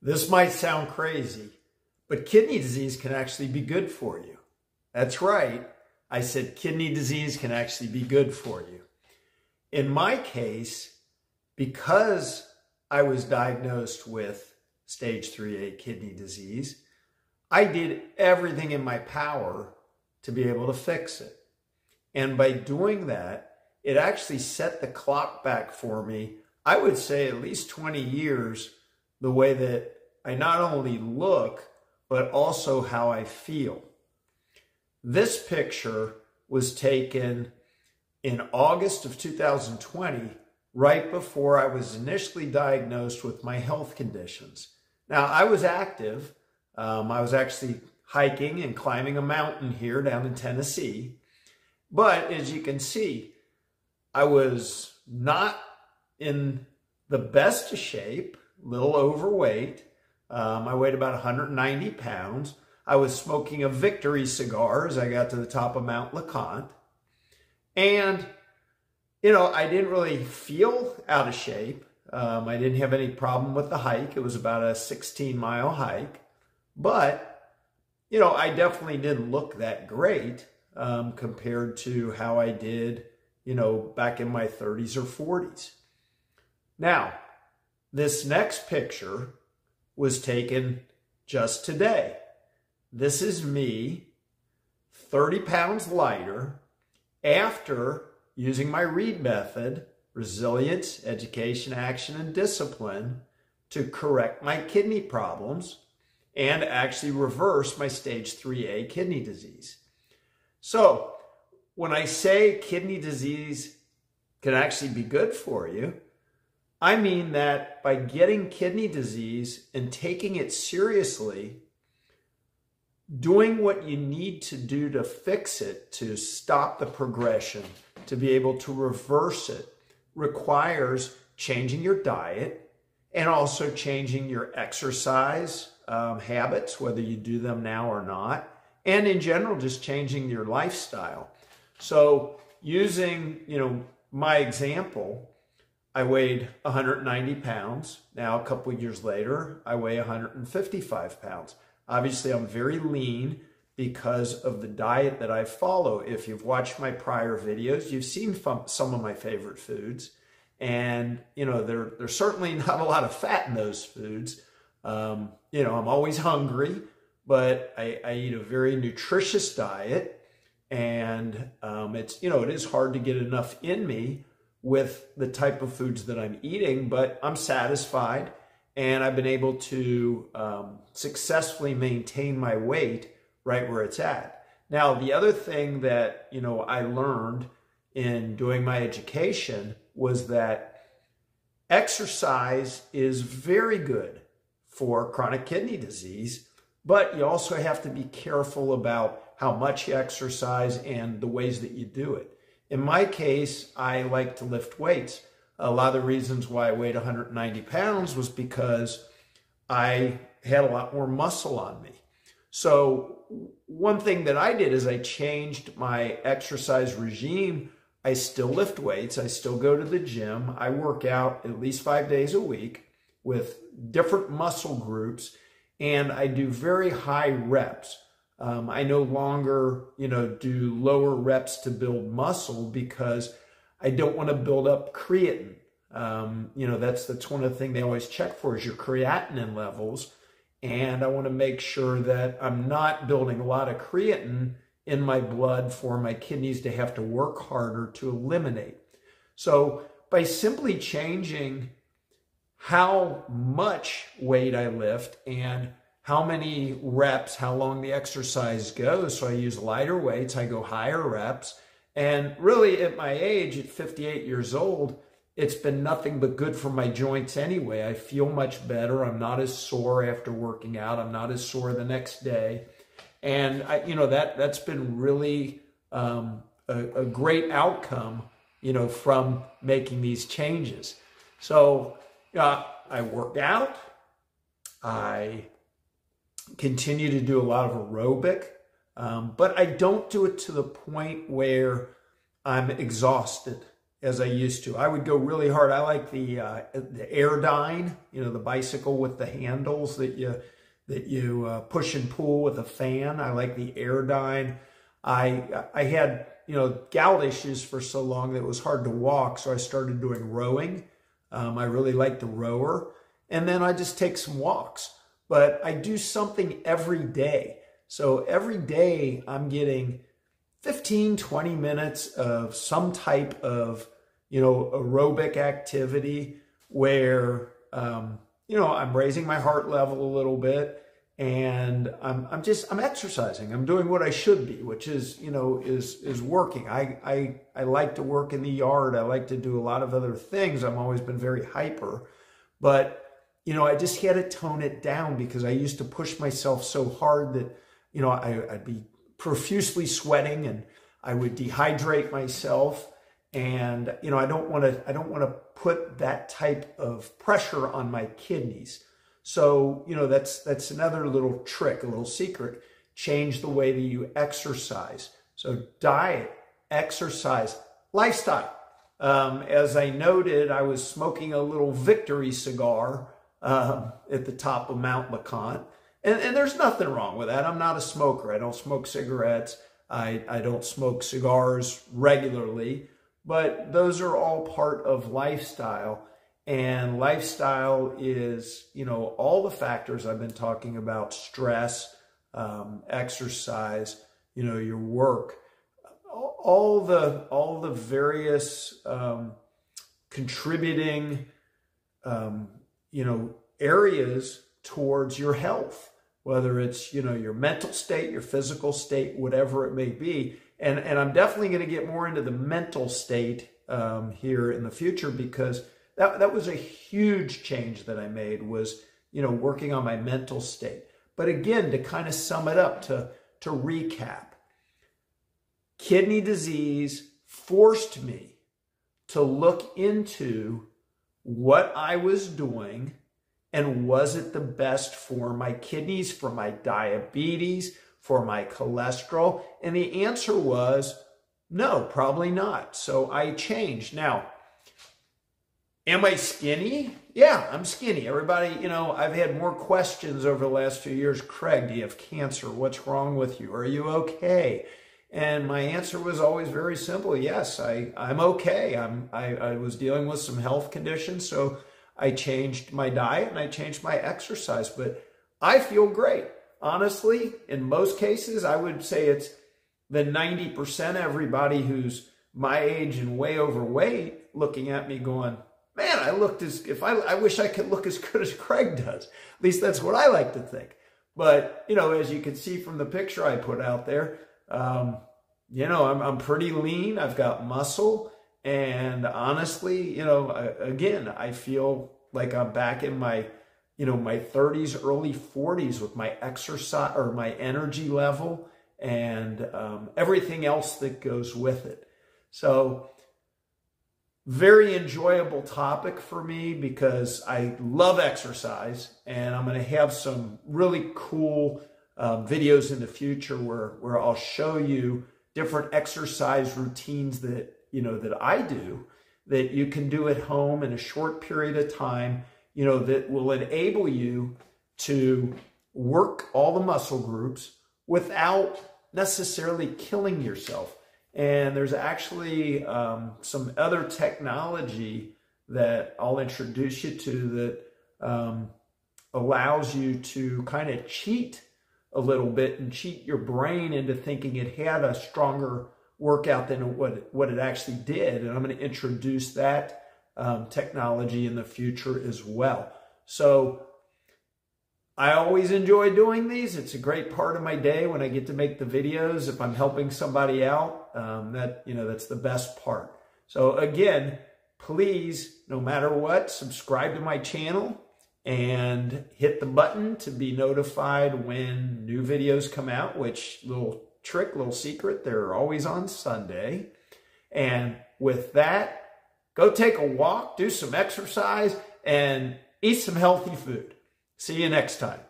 This might sound crazy, but kidney disease can actually be good for you. That's right. I said kidney disease can actually be good for you. In my case, because I was diagnosed with stage 3A kidney disease, I did everything in my power to be able to fix it. And by doing that, it actually set the clock back for me, I would say at least 20 years, the way that I not only look, but also how I feel. This picture was taken in August of 2020, right before I was initially diagnosed with my health conditions. Now, I was active. I was actually hiking and climbing a mountain here down in Tennessee. But as you can see, I was not in the best of shape, a little overweight. I weighed about 190 pounds. I was smoking a Victory cigar as I got to the top of Mount LeConte. And, you know, I didn't really feel out of shape. I didn't have any problem with the hike. It was about a 16-mile hike. But, you know, I definitely didn't look that great compared to how I did, you know, back in my 30s or 40s. Now, this next picture was taken just today. This is me, 30 pounds lighter, after using my READ method, resilience, education, action, and discipline, to correct my kidney problems and actually reverse my stage 3A kidney disease. So when I say kidney disease can actually be good for you, I mean that by getting kidney disease and taking it seriously, doing what you need to do to fix it, to stop the progression, to be able to reverse it, requires changing your diet and also changing your exercise habits, whether you do them now or not, and in general, just changing your lifestyle. So using, you know, my example, I weighed 190 pounds. Now, a couple of years later, I weigh 155 pounds. Obviously, I'm very lean because of the diet that I follow. If you've watched my prior videos, you've seen some of my favorite foods. And, you know, there's certainly not a lot of fat in those foods. You know, I'm always hungry, but I eat a very nutritious diet. And it's, you know, it is hard to get enough in me with the type of foods that I'm eating, but I'm satisfied and I've been able to successfully maintain my weight right where it's at. Now, the other thing that, you know, I learned in doing my education was that exercise is very good for chronic kidney disease, but you also have to be careful about how much you exercise and the ways that you do it. In my case, I like to lift weights. A lot of the reasons why I weighed 190 pounds was because I had a lot more muscle on me. So one thing that I did is I changed my exercise regime. I still lift weights. I still go to the gym. I work out at least 5 days a week with different muscle groups, and I do very high reps. I no longer, you know, do lower reps to build muscle because I don't want to build up creatine. You know, that's one of the things they always check for is your creatinine levels. And I want to make sure that I'm not building a lot of creatine in my blood for my kidneys to have to work harder to eliminate. So by simply changing how much weight I lift and how many reps, how long the exercise goes. So I use lighter weights, I go higher reps. And really at my age, at 58 years old, it's been nothing but good for my joints anyway. I feel much better. I'm not as sore after working out. I'm not as sore the next day. And you know, that's been really a great outcome, you know, from making these changes. So I work out, I continue to do a lot of aerobic, but I don't do it to the point where I'm exhausted. as I used to. I would go really hard. I like the Airdyne, you know, the bicycle with the handles that you push and pull with a fan. I like the Airdyne. I had, you know, gout issues for so long that it was hard to walk, so I started doing rowing. I really like the rower. And then I just take some walks. But I do something every day. So every day I'm getting 15, 20 minutes of some type of, you know, aerobic activity where, you know, I'm raising my heart level a little bit, and I'm exercising. I'm doing what I should be, which is, you know, is working. I like to work in the yard. I like to do a lot of other things. I've always been very hyper, but, you know, I just had to tone it down because I used to push myself so hard that, you know, I'd be profusely sweating and I would dehydrate myself. And, you know, I don't want to put that type of pressure on my kidneys. So, you know, that's another little trick, a little secret. Change the way that you exercise. So diet, exercise, lifestyle. As I noted, I was smoking a little Victory cigar at the top of Mount LeConte. And there's nothing wrong with that. I'm not a smoker. I don't smoke cigarettes. I don't smoke cigars regularly. But those are all part of lifestyle. And lifestyle is, you know, all the factors I've been talking about: stress, exercise, you know, your work, all the various contributing, you know, areas towards your health, whether it's, you know, your mental state, your physical state, whatever it may be. And I'm definitely going to get more into the mental state here in the future, because that was a huge change that I made, was, you know, working on my mental state. But again, to kind of sum it up, to recap, kidney disease forced me to look into what I was doing and was it the best for my kidneys, for my diabetes, for my cholesterol? And the answer was no, probably not. So I changed. Now, am I skinny? Yeah, I'm skinny. Everybody, you know, I've had more questions over the last few years. Craig, do you have cancer? What's wrong with you? Are you okay? And my answer was always very simple. Yes, I'm okay. I was dealing with some health conditions, so I changed my diet and I changed my exercise, but I feel great. Honestly, in most cases, I would say it's the 90% everybody who's my age and way overweight looking at me going, man, I wish I could look as good as Craig does. At least that's what I like to think. But, you know, as you can see from the picture I put out there, you know, I'm pretty lean. I've got muscle. And honestly, you know, again, I feel like I'm back in my, you know, my 30s, early 40s with my exercise or my energy level and everything else that goes with it. So very enjoyable topic for me because I love exercise, and I'm going to have some really cool videos in the future where I'll show you different exercise routines that, you know, that I do, that you can do at home in a short period of time, you know, that will enable you to work all the muscle groups without necessarily killing yourself. And there's actually some other technology that I'll introduce you to that allows you to kind of cheat a little bit and cheat your brain into thinking it had a stronger workout than what it actually did. And I'm going to introduce that technology in the future as well. So I always enjoy doing these. It's a great part of my day when I get to make the videos. If I'm helping somebody out, that's the best part. So again, please, no matter what, subscribe to my channel and hit the button to be notified when new videos come out, which little secret, they're always on Sunday. And with that, go take a walk, do some exercise, and eat some healthy food. See you next time.